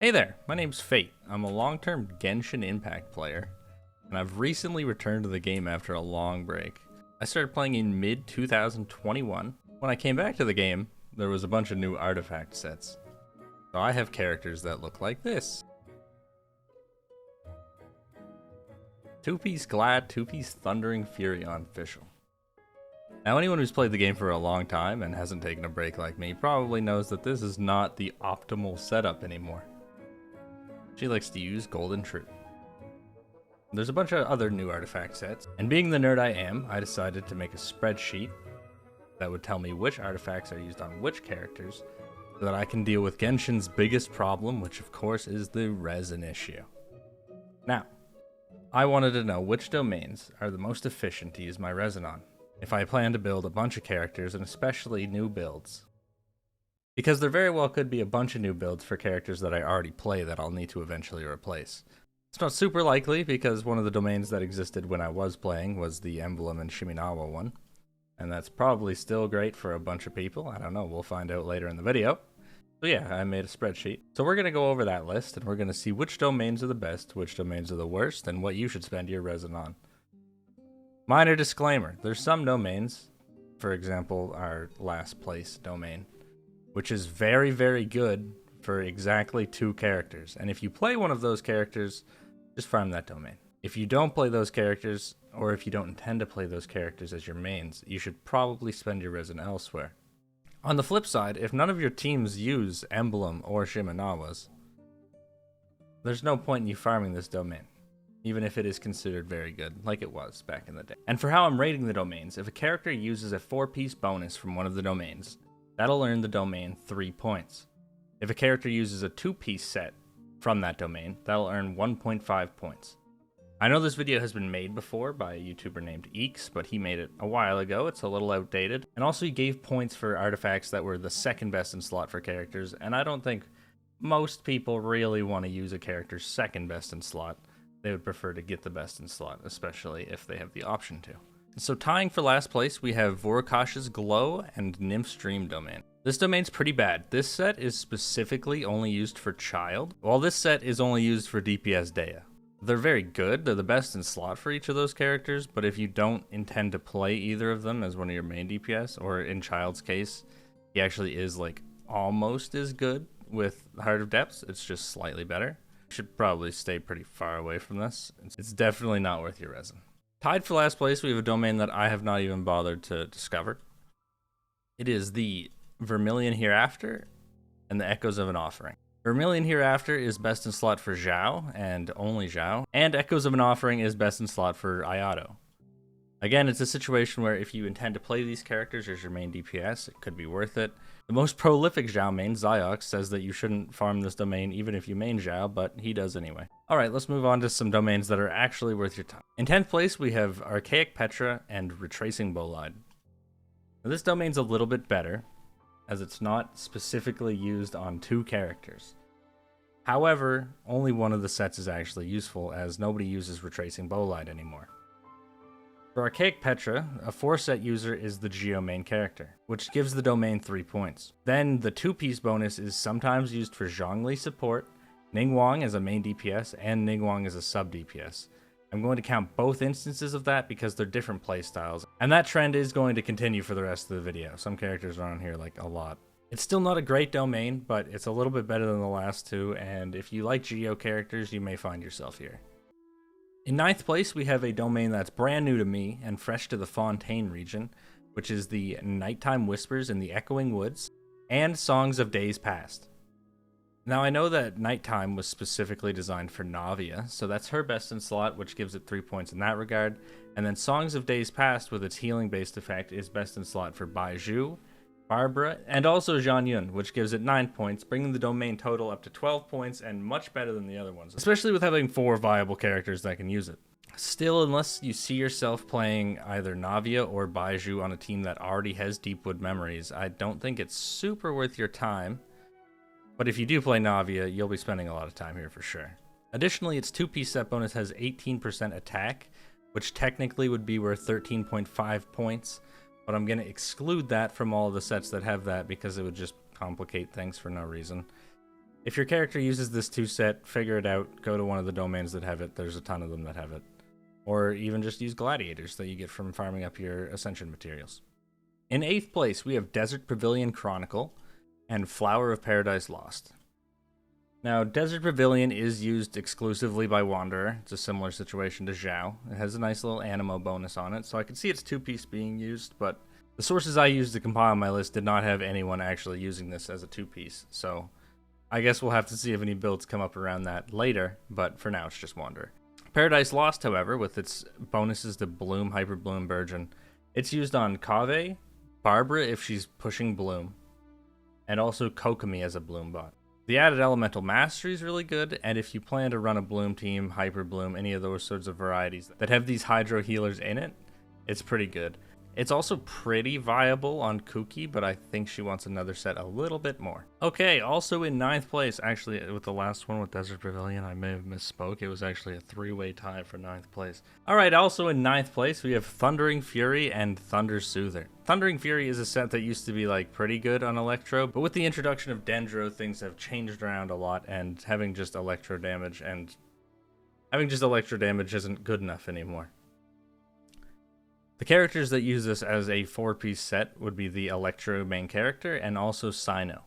Hey there, my name's Fate. I'm a long-term Genshin Impact player, and I've recently returned to the game after a long break. I started playing in mid-2021. When I came back to the game, there was a bunch of new artifact sets. So I have characters that look like this. Two-piece Glad, two-piece Thundering Furion Official. Now anyone who's played the game for a long time and hasn't taken a break like me probably knows that this is not the optimal setup anymore. She likes to use Golden True. There's a bunch of other new artifact sets, and being the nerd I am, I decided to make a spreadsheet that would tell me which artifacts are used on which characters, so that I can deal with Genshin's biggest problem, which of course is the resin issue. Now, I wanted to know which domains are the most efficient to use my resin on, if I plan to build a bunch of characters, and especially new builds. Because there very well could be a bunch of new builds for characters that I already play that I'll need to eventually replace. It's not super likely because one of the domains that existed when I was playing was the Emblem and Shiminawa one. And that's probably still great for a bunch of people. I don't know, we'll find out later in the video. So yeah, I made a spreadsheet. So we're going to go over that list and we're going to see which domains are the best, which domains are the worst, and what you should spend your resin on. Minor disclaimer, there's some domains, for example our last place domain, which is very, very good for exactly 2 characters. And if you play one of those characters, just farm that domain. If you don't play those characters, or if you don't intend to play those characters as your mains, you should probably spend your resin elsewhere. On the flip side, if none of your teams use Emblem or Shiminawas, there's no point in you farming this domain, even if it is considered very good, like it was back in the day. And for how I'm rating the domains, if a character uses a 4-piece bonus from one of the domains, that'll earn the domain 3 points. If a character uses a 2-piece set from that domain, that'll earn 1.5 points. I know this video has been made before by a YouTuber named Eeks, but he made it a while ago. It's a little outdated. And also he gave points for artifacts that were the second best in slot for characters, and I don't think most people really want to use a character's second best in slot. They would prefer to get the best in slot, especially if they have the option to. So tying for last place, we have Vorokash's Glow and Nymph's Dream domain. This domain's pretty bad. This set is specifically only used for Child, while this set is only used for DPS Dea. They're very good, they're the best in slot for each of those characters, but if you don't intend to play either of them as one of your main DPS, or in Child's case, he actually is like almost as good with Heart of Depths, it's just slightly better. You should probably stay pretty far away from this. It's definitely not worth your resin. Tied for last place, we have a domain that I have not even bothered to discover. It is the Vermilion Hereafter and the Echoes of an Offering. Vermilion Hereafter is best in slot for Zhao, and only Zhao, and Echoes of an Offering is best in slot for Ayato. Again, it's a situation where if you intend to play these characters as your main DPS, it could be worth it. The most prolific Zhao main, Ziox, says that you shouldn't farm this domain even if you main Zhao, but he does anyway. Alright, let's move on to some domains that are actually worth your time. In 10th place, we have Archaic Petra and Retracing Bolide. Now, this domain's a little bit better, as it's not specifically used on 2 characters. However, only one of the sets is actually useful, as nobody uses Retracing Bolide anymore. For Archaic Petra, a 4-set user is the Geo main character, which gives the domain 3 points. Then the 2-piece bonus is sometimes used for Zhongli support, Ningguang as a main DPS, and Ningguang as a sub DPS. I'm going to count both instances of that because they're different playstyles, and that trend is going to continue for the rest of the video. Some characters are on here like a lot. It's still not a great domain, but it's a little bit better than the last 2, and if you like Geo characters, you may find yourself here. In 9th place, we have a domain that's brand new to me and fresh to the Fontaine region, which is the Nighttime Whispers in the Echoing Woods and Songs of Days Past. Now, I know that Nighttime was specifically designed for Navia, so that's her best in slot, which gives it 3 points in that regard. And then Songs of Days Past, with its healing-based effect, is best in slot for Baizhu, Barbara, and also Zhang Yun, which gives it 9 points, bringing the domain total up to 12 points and much better than the other ones, especially with having 4 viable characters that can use it. Still, unless you see yourself playing either Navia or Baizhu on a team that already has Deepwood Memories, I don't think it's super worth your time. But if you do play Navia, you'll be spending a lot of time here for sure. Additionally, its 2-piece set bonus has 18% attack, which technically would be worth 13.5 points, but I'm going to exclude that from all of the sets that have that because it would just complicate things for no reason. If your character uses this 2 set, figure it out, go to one of the domains that have it, there's a ton of them that have it. Or even just use gladiators that you get from farming up your ascension materials. In 8th place, we have Desert Pavilion Chronicle and Flower of Paradise Lost. Now, Desert Pavilion is used exclusively by Wanderer. It's a similar situation to Zhao. It has a nice little animo bonus on it, so I can see its 2-piece being used, but the sources I used to compile my list did not have anyone actually using this as a 2-piece, so I guess we'll have to see if any builds come up around that later, but for now it's just Wanderer. Paradise Lost, however, with its bonuses to Bloom, Hyper Bloom, Burgeon, it's used on Kaveh, Barbara if she's pushing Bloom, and also Kokomi as a Bloom bot. The added Elemental Mastery is really good, and if you plan to run a Bloom team, Hyper Bloom, any of those sorts of varieties that have these Hydro Healers in it, it's pretty good. It's also pretty viable on Kuki, but I think she wants another set a little bit more. Okay, also in 9th place, actually with the last one with Desert Pavilion, I may have misspoke. It was actually a 3-way tie for 9th place. Alright, also in 9th place, we have Thundering Fury and Thunder Soother. Thundering Fury is a set that used to be like pretty good on Electro, but with the introduction of Dendro, things have changed around a lot, and having just Electro damage isn't good enough anymore. The characters that use this as a 4-piece set would be the Electro main character and also Cyno.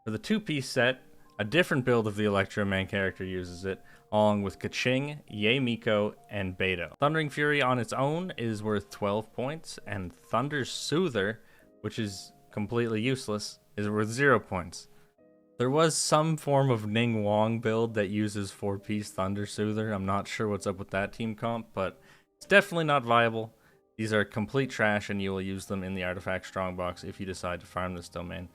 For the 2-piece set, a different build of the Electro main character uses it, along with Kaching, Ye Miko, and Beidou. Thundering Fury on its own is worth 12 points, and Thunder Soother, which is completely useless, is worth 0 points. There was some form of Ning Wong build that uses 4-piece Thunder Soother. I'm not sure what's up with that team comp, but it's definitely not viable. These are complete trash, and you will use them in the Artifact Strongbox if you decide to farm this domain.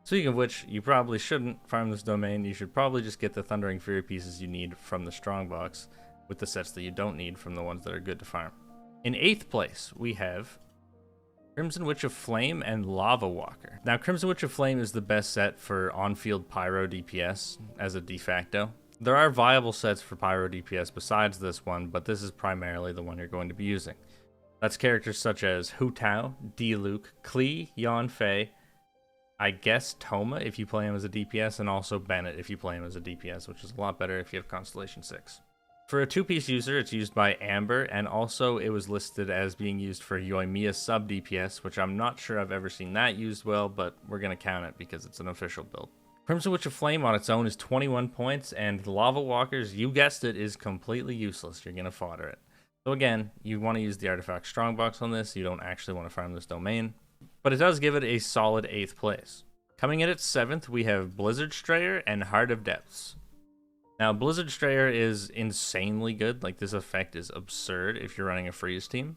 Speaking of which, you probably shouldn't farm this domain. You should probably just get the Thundering Fury pieces you need from the Strongbox, with the sets that you don't need from the ones that are good to farm. In 8th place, we have Crimson Witch of Flame and Lava Walker. Now, Crimson Witch of Flame is the best set for on-field pyro DPS as a de facto. There are viable sets for pyro DPS besides this one, but this is primarily the one you're going to be using. That's characters such as Hu Tao, D-Luke, Klee, Yan Fei, I guess Toma if you play him as a DPS, and also Bennett if you play him as a DPS, which is a lot better if you have Constellation 6. For a 2-piece user, it's used by Amber, and also it was listed as being used for Yoimiya sub DPS, which I'm not sure I've ever seen that used well, but we're going to count it because it's an official build. Crimson Witch of Flame on its own is 21 points, and Lava Walkers, you guessed it, is completely useless. You're going to fodder it. So again, you want to use the Artifact Strongbox on this. You don't actually want to farm this domain. But it does give it a solid 8th place. Coming in at 7th, we have Blizzard Strayer and Heart of Depths. Now, Blizzard Strayer is insanely good. Like, this effect is absurd if you're running a freeze team.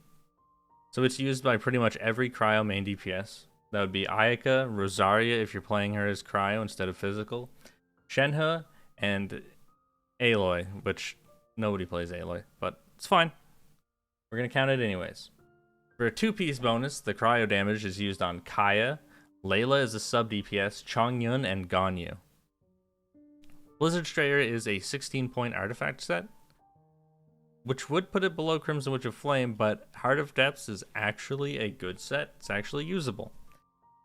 So it's used by pretty much every Cryo main DPS. That would be Ayaka, Rosaria if you're playing her as Cryo instead of physical, Shenhe, and Aloy, which nobody plays Aloy, but it's fine. We're going to count it anyways. For a 2-piece bonus, the cryo damage is used on Kaya, Layla is a sub DPS, Chongyun, and Ganyu. Blizzard Strayer is a 16-point artifact set, which would put it below Crimson Witch of Flame, but Heart of Depths is actually a good set. It's actually usable.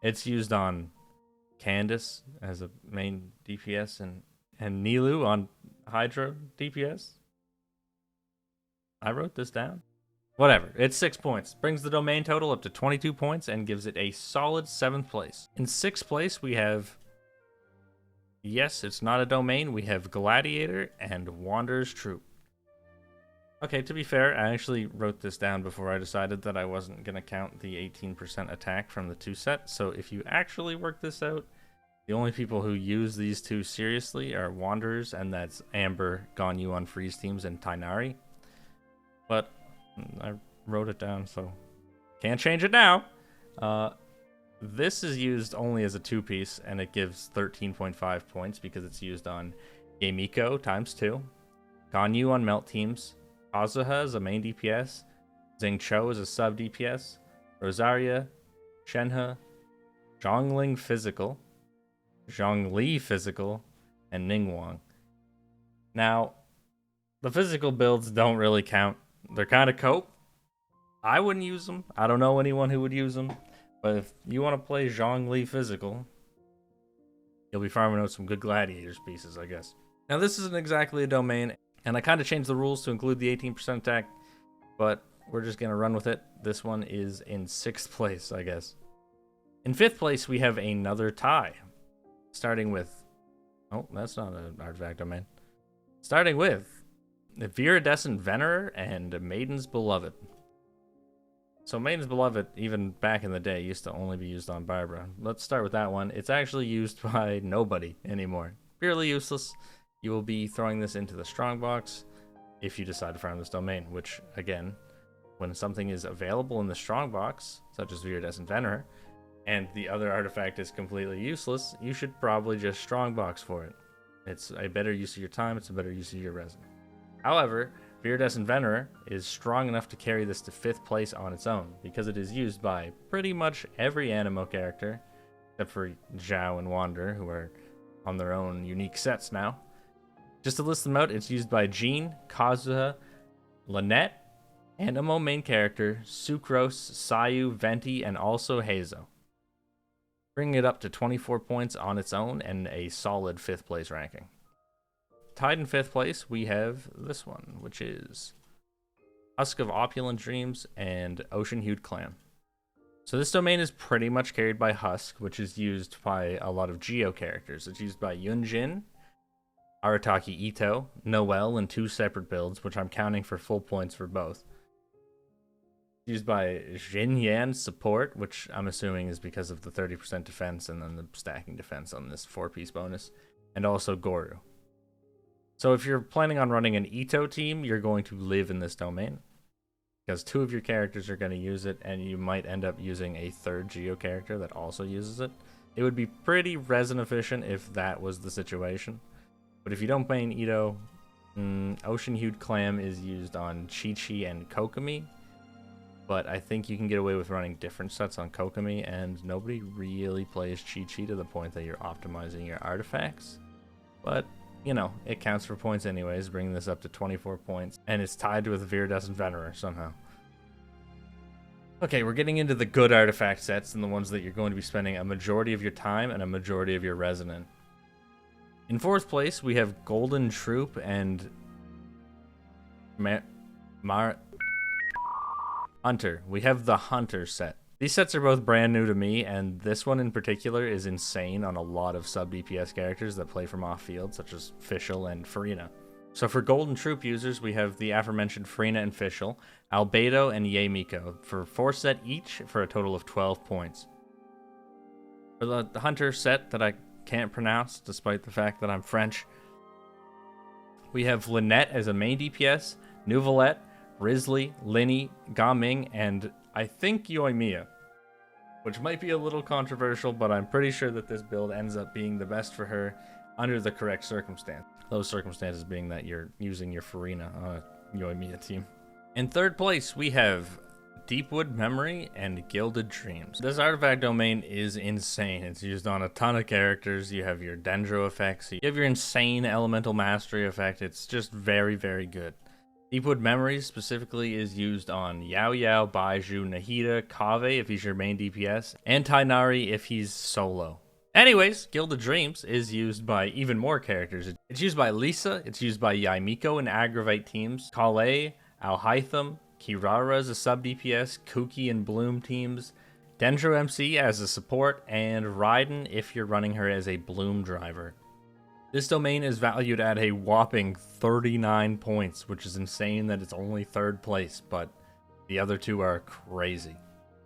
It's used on Candace as a main DPS and Nilou on Hydro DPS. I wrote this down. Whatever, it's 6 points. Brings the domain total up to 22 points and gives it a solid 7th place. In 6th place, we have, yes, it's not a domain, we have Gladiator and Wanderer's Troop. Okay, to be fair, I actually wrote this down before I decided that I wasn't going to count the 18% attack from the 2 set, so if you actually work this out, the only people who use these 2 seriously are Wanderers, and that's Amber, Ganyu on freeze teams, and Tainari. But I wrote it down, so can't change it now. This is used only as a 2-piece, and it gives 13.5 points because it's used on Yemiko times 2, Ganyu on melt teams, Kazuha is a main DPS, Xingqiu is a sub DPS, Rosaria, Shenhe, Zhongling physical, Zhongli physical, and Ningguang. Now, the physical builds don't really count. They're kind of cope. I wouldn't use them. I don't know anyone who would use them. But if you want to play Zhongli physical, You'll be farming out some good gladiators pieces, I guess. Now, this isn't exactly a domain, and I kind of changed the rules to include the 18% attack, but we're just going to run with it. This one is in 6th place, I guess. In 5th place, we have another tie, starting with... Oh, that's not an artifact domain. Starting with the Viridescent Venerer and Maiden's Beloved. So Maiden's Beloved, even back in the day, used to only be used on Barbara. Let's start with that one. It's actually used by nobody anymore. Purely useless. You will be throwing this into the strongbox if you decide to farm this domain, which, again, when something is available in the strongbox, such as Viridescent Venerer, and the other artifact is completely useless, you should probably just strongbox for it. It's a better use of your time, it's a better use of your resin. However, Viridescent Venerer is strong enough to carry this to 5th place on its own, because it is used by pretty much every Animo character, except for Zhao and Wander, who are on their own unique sets now. Just to list them out, it's used by Jean, Kazuha, Lynette, Animo main character, Sucrose, Sayu, Venti, and also Heizo, bringing it up to 24 points on its own and a solid 5th place ranking. Tied in 5th place, we have this one, which is Husk of Opulent Dreams and Ocean Hued Clam. So this domain is pretty much carried by Husk, which is used by a lot of Geo characters. It's used by Yunjin, Arataki Ito, Noelle in 2 separate builds, which I'm counting for full points for both. Used by Xinyan support, which I'm assuming is because of the 30% defense and then the stacking defense on this 4-piece bonus, and also Goru. So if you're planning on running an Ito team, you're going to live in this domain, because 2 of your characters are going to use it, and you might end up using a 3rd Geo character that also uses it. It would be pretty resin efficient if that was the situation. But if you don't main Ito, Ocean Hued Clam is used on Chi-Chi and Kokomi, but I think you can get away with running different sets on Kokomi, and nobody really plays Chi-Chi to the point that you're optimizing your artifacts. But, you know, it counts for points anyways, bringing this up to 24 points, and it's tied with Viridescent Venerer somehow. Okay, we're getting into the good artifact sets and the ones that you're going to be spending a majority of your time and a majority of your resin in. In 4th place, we have Golden Troop and Hunter. We have the Hunter set. These sets are both brand new to me, and this one in particular is insane on a lot of sub-DPS characters that play from off-field, such as Fischl and Farina. So for Golden Troop users, we have the aforementioned Farina and Fischl, Albedo and Yeimiko, for 4 set each for a total of 12 points. For the Hunter set that I can't pronounce, despite the fact that I'm French, we have Lynette as a main DPS, Nouvelette, Risley, Linny, Gaming, and I think Yoimiya, which might be a little controversial, but I'm pretty sure that this build ends up being the best for her under the correct circumstance. Those circumstances being that you're using your Farina on a Yoimiya team. In 3rd place, we have Deepwood Memory and Gilded Dreams. This artifact domain is insane. It's used on a ton of characters. You have your Dendro effects. You have your insane Elemental Mastery effect. It's just very, very good. Deepwood Memory specifically is used on Yao Yao, Baiju, Nahida, Kave if he's your main DPS, and Tainari if he's solo. Anyways, Gilded Dreams is used by even more characters. It's used by Lisa, it's used by Yaimiko in Aggravate teams, Kale, Alhaitham, Kirara as a sub-DPS, Kuki and Bloom teams, Dendro MC as a support, and Raiden if you're running her as a Bloom driver. This domain is valued at a whopping 39 points, which is insane that it's only 3rd place, but the other 2 are crazy.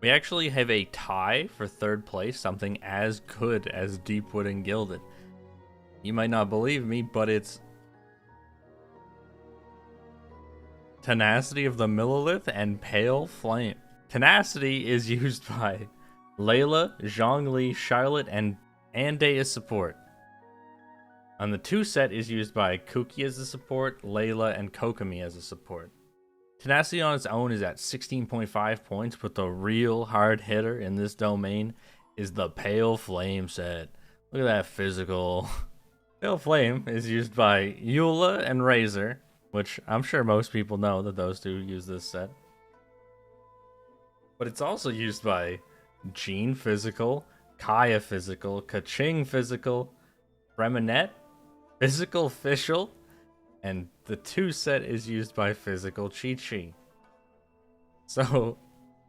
We actually have a tie for 3rd place, something as good as Deepwood and Gilded. You might not believe me, but it's Tenacity of the Millilith and Pale Flame. Tenacity is used by Layla, Zhongli, Charlotte, and Ande as support. On the 2 set is used by Kuki as a support, Layla, and Kokomi as a support. Tenacity on its own is at 16.5 points, but the real hard hitter in this domain is the Pale Flame set. Look at that physical. Pale Flame is used by Eula and Razor, which I'm sure most people know that those 2 use this set. But it's also used by Jean Physical, Kaya Physical, Kaching Physical, Reminette, Physical Official, and the 2 set is used by Physical Chi-Chi. So,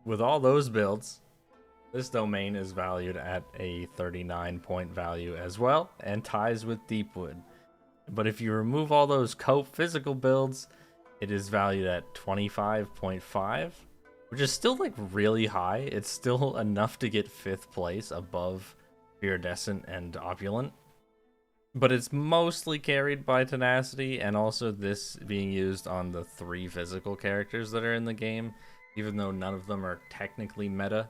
with all those builds, this domain is valued at a 39-point value as well, and ties with Deepwood. But if you remove all those cope physical builds, it is valued at 25.5, which is still like really high. It's still enough to get 5th place above Iridescent and Opulent. But it's mostly carried by Tenacity, and also this being used on the 3 physical characters that are in the game, even though none of them are technically meta.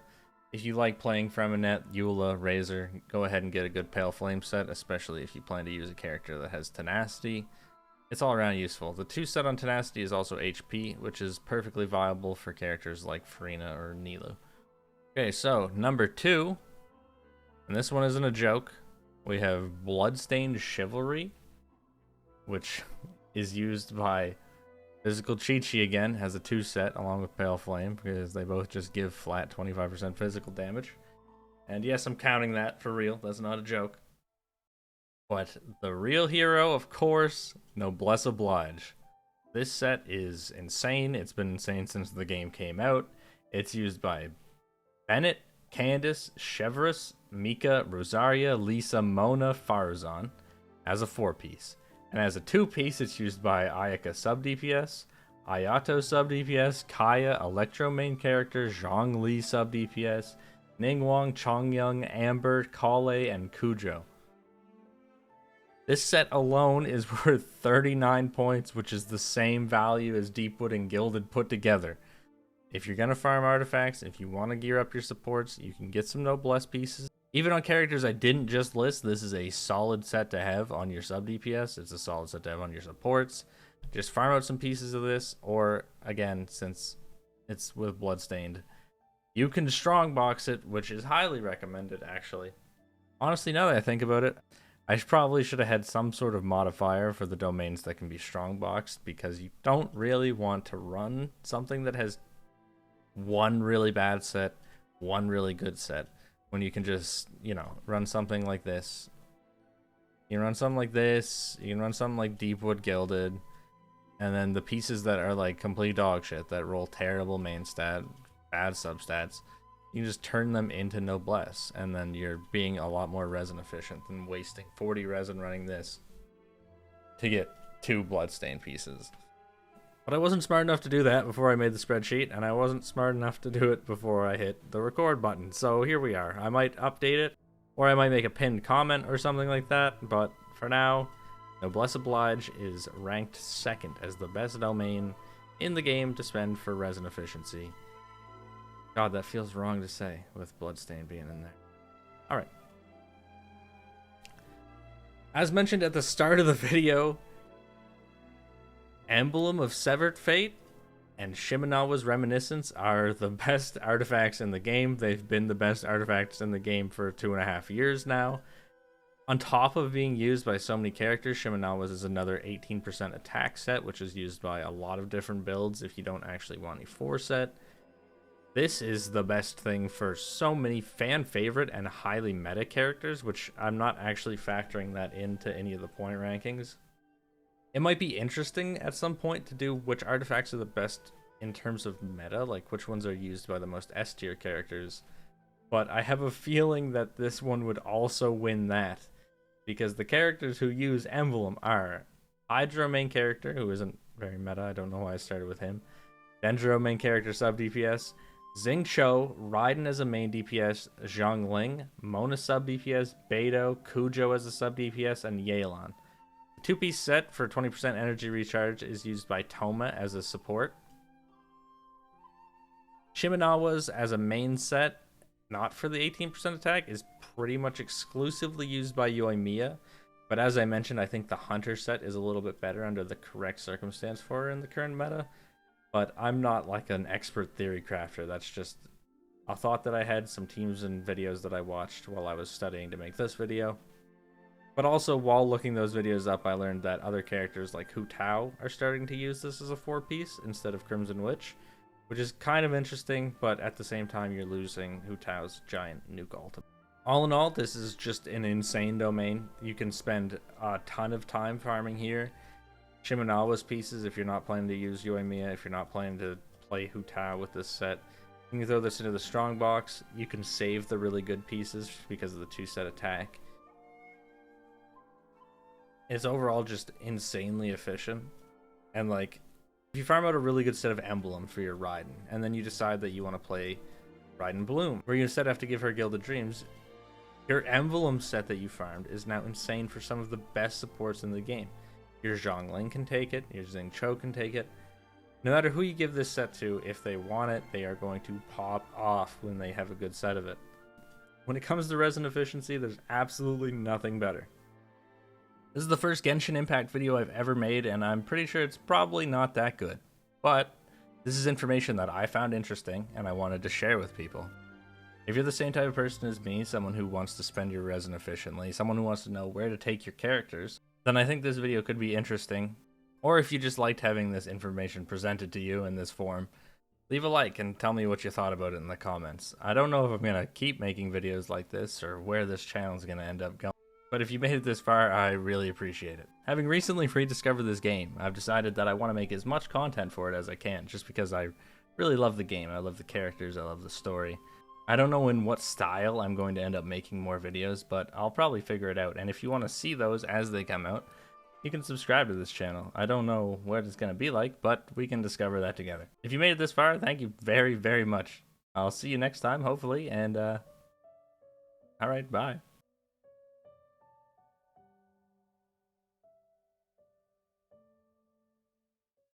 If you like playing Freminette, Eula, Razor, go ahead and get a good Pale Flame set, especially if you plan to use a character that has Tenacity. It's all around useful. The 2 set on Tenacity is also HP, which is perfectly viable for characters like Farina or Nilu. Okay, so number 2, and this one isn't a joke. We have Bloodstained Chivalry, which is used by Physical Chi-Chi again, has a 2 set along with Pale Flame, because they both just give flat 25% physical damage. And yes, I'm counting that for real, that's not a joke. But the real hero, of course, Noblesse Oblige. This set is insane, it's been insane since the game came out. It's used by Bennett, Candace, Chevreuse, Mika, Rosaria, Lisa, Mona, Farazan as a 4-piece. And as a 2-piece, it's used by Ayaka sub DPS, Ayato sub DPS, Kaya, Electro main character, Zhongli sub DPS, Ningguang, Chongyang, Amber, Kale, and Kujo. This set alone is worth 39 points, which is the same value as Deepwood and Gilded put together. If you're going to farm artifacts, if you want to gear up your supports, you can get some Noblesse pieces. Even on characters I didn't just list, this is a solid set to have on your sub DPS. It's a solid set to have on your supports. Just farm out some pieces of this, or again, since it's with Bloodstained, you can strongbox it, which is highly recommended, actually. Honestly, now that I think about it, I probably should have had some sort of modifier for the domains that can be strongboxed, because you don't really want to run something that has one really bad set, one really good set, when you can just, you know, run something like this. You can run something like this, you can run something like Deepwood Gilded, and then the pieces that are like complete dog shit, that roll terrible main stat, bad substats, you can just turn them into Noblesse, and then you're being a lot more resin efficient than wasting 40 resin running this to get 2 Bloodstained pieces. But I wasn't smart enough to do that before I made the spreadsheet, and I wasn't smart enough to do it before I hit the record button. So here we are. I might update it, or I might make a pinned comment or something like that, but for now, Noblesse Oblige is ranked 2nd as the best domain in the game to spend for resin efficiency. God, that feels wrong to say with Bloodstained being in there. Alright. As mentioned at the start of the video, Emblem of Severed Fate and Shimenawa's Reminiscence are the best artifacts in the game. They've been the best artifacts in the game for 2.5 years now. On top of being used by so many characters, Shimenawa's is another 18% attack set, which is used by a lot of different builds if you don't actually want a 4 set. This is the best thing for so many fan favorite and highly meta characters, which I'm not actually factoring that into any of the point rankings. It might be interesting at some point to do which artifacts are the best in terms of meta, like which ones are used by the most S tier characters. But I have a feeling that this one would also win that, because the characters who use Emblem are Hydra main character, who isn't very meta, I don't know why I started with him, Dendro main character sub DPS, Xingqiu, Raiden as a main DPS, Zhongling, Mona sub DPS, Beidou, Kujo as a sub DPS, and Yelan. 2-piece set for 20% energy recharge is used by Toma as a support. Shimenawa's as a main set, not for the 18% attack, is pretty much exclusively used by Yoimiya. But as I mentioned, I think the Hunter set is a little bit better under the correct circumstance for her in the current meta. But I'm not like an expert theory crafter. That's just a thought that I had, some teams and videos that I watched while I was studying to make this video. But also, while looking those videos up, I learned that other characters like Hu Tao are starting to use this as a 4-piece instead of Crimson Witch, which is kind of interesting, but at the same time, you're losing Hu Tao's giant nuke ultimate. All in all, this is just an insane domain. You can spend a ton of time farming here. Shimenawa's pieces, if you're not planning to use Yoimiya, if you're not planning to play Hu Tao with this set, you can throw this into the strong box. You can save the really good pieces because of the 2-set attack. It's overall just insanely efficient. And like, if you farm out a really good set of emblem for your Raiden, and then you decide that you want to play Raiden Bloom, where you instead have to give her Gilded Dreams, your emblem set that you farmed is now insane for some of the best supports in the game. Your Zhongling can take it, your Xingqiu can take it. No matter who you give this set to, if they want it, they are going to pop off when they have a good set of it. When it comes to resin efficiency, there's absolutely nothing better. This is the first Genshin Impact video I've ever made, and I'm pretty sure it's probably not that good. But this is information that I found interesting, and I wanted to share with people. If you're the same type of person as me, someone who wants to spend your resin efficiently, someone who wants to know where to take your characters, then I think this video could be interesting. Or if you just liked having this information presented to you in this form, leave a like and tell me what you thought about it in the comments. I don't know if I'm going to keep making videos like this or where this channel is going to end up going, but if you made it this far, I really appreciate it. Having recently rediscovered this game, I've decided that I want to make as much content for it as I can, just because I really love the game. I love the characters, I love the story. I don't know in what style I'm going to end up making more videos, but I'll probably figure it out. And if you want to see those as they come out, you can subscribe to this channel. I don't know what it's going to be like, but we can discover that together. If you made it this far, thank you very, very much. I'll see you next time, hopefully, and alright, bye.